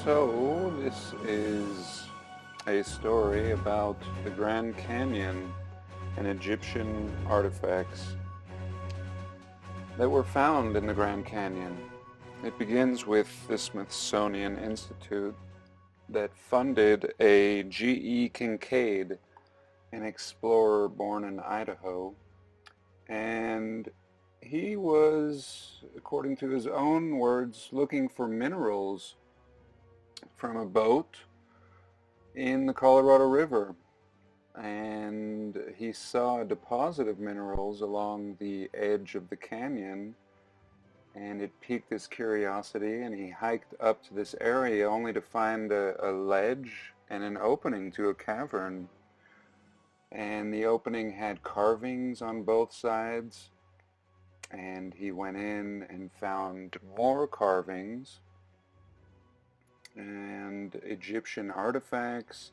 So, this is a story about the Grand Canyon and Egyptian artifacts that were found in the Grand Canyon. It begins with the Smithsonian Institute that funded a G.E. Kincaid, an explorer born in Idaho, and he was, according to his own words, looking for minerals from a boat in the Colorado River, and he saw a deposit of minerals along the edge of the canyon, and it piqued his curiosity, and he hiked up to this area only to find a ledge and an opening to a cavern. And the opening had carvings on both sides, and he went in and found more carvings and Egyptian artifacts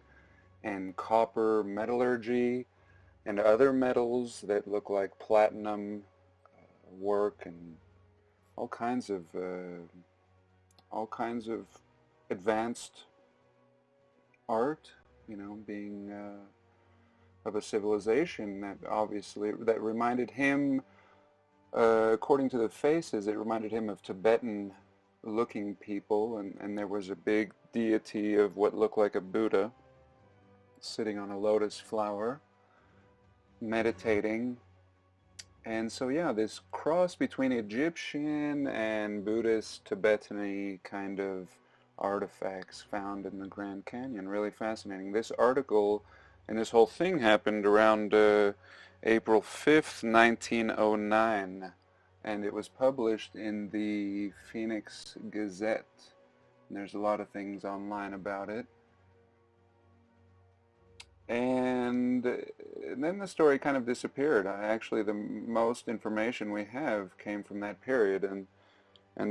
and copper metallurgy and other metals that look like platinum work and all kinds of advanced art, being of a civilization that reminded him, according to the faces, it reminded him of Tibetan looking people, and there was a big deity of what looked like a Buddha sitting on a lotus flower meditating. And so yeah, this cross between Egyptian and Buddhist Tibetan-y kind of artifacts found in the Grand Canyon, really fascinating. This article and this whole thing happened around April 5th, 1909, and it was published in the Phoenix Gazette. And there's a lot of things online about it. And then the story kind of disappeared. Actually, the most information we have came from that period, and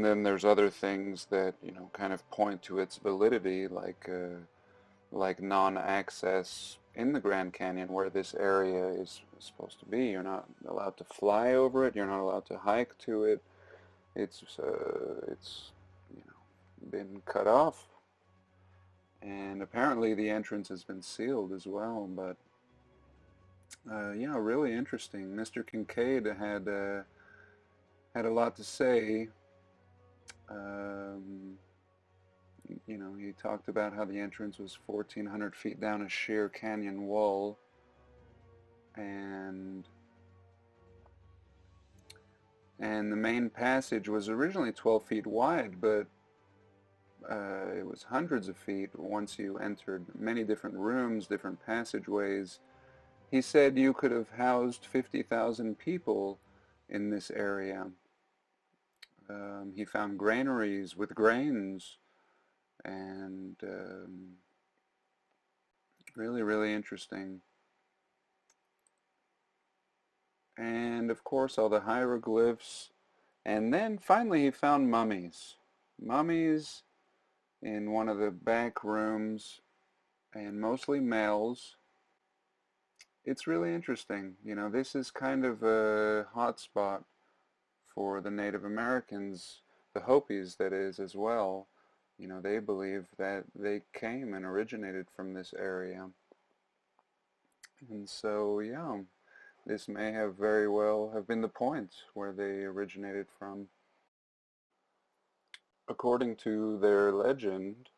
then there's other things that kind of point to its validity, like non-access in the Grand Canyon, where this area is supposed to be. You're not allowed to fly over it. You're not allowed to hike to it. It's been cut off, and apparently the entrance has been sealed as well. But yeah, really interesting. Mr. Kincaid had a lot to say. He talked about how the entrance was 1,400 feet down a sheer canyon wall, and the main passage was originally 12 feet wide, but it was hundreds of feet once you entered many different rooms, different passageways. He said you could have housed 50,000 people in this area. He found granaries with grains, and really, really interesting. And of course all the hieroglyphs. And then finally he found mummies. Mummies in one of the back rooms, and mostly males. It's really interesting. This is kind of a hot spot for the Native Americans, the Hopis that is as well. They believe that they came and originated from this area. And so, yeah, this may have very well have been the point where they originated from. According to their legend,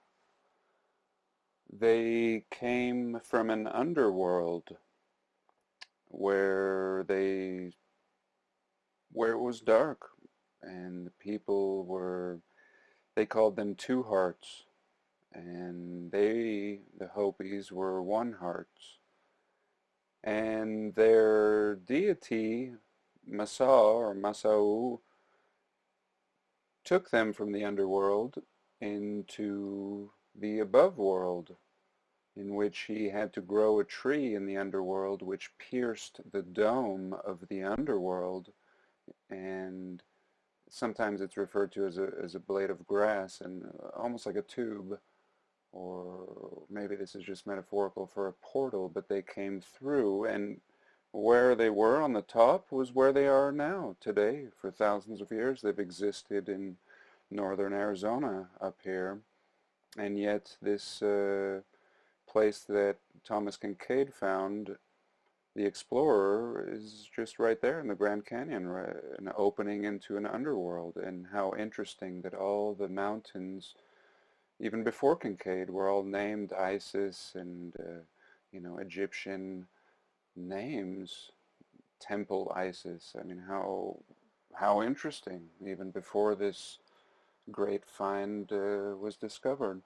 they came from an underworld where it was dark, and the people they called them two hearts, and the Hopis, were one heart. And their deity, Masa or Masau, took them from the underworld into the above world, in which he had to grow a tree in the underworld which pierced the dome of the underworld, and sometimes it's referred to as a blade of grass, and almost like a tube, or maybe this is just metaphorical for a portal, but they came through, and where they were on the top was where they are now today. For thousands of years they've existed in northern Arizona up here, And yet this place that Thomas Kincaid found, the Explorer, is just right there in the Grand Canyon, right, an opening into an underworld. And how interesting that all the mountains, even before Kincaid, were all named Isis and Egyptian names. Temple Isis. I mean, how interesting, even before this great find was discovered.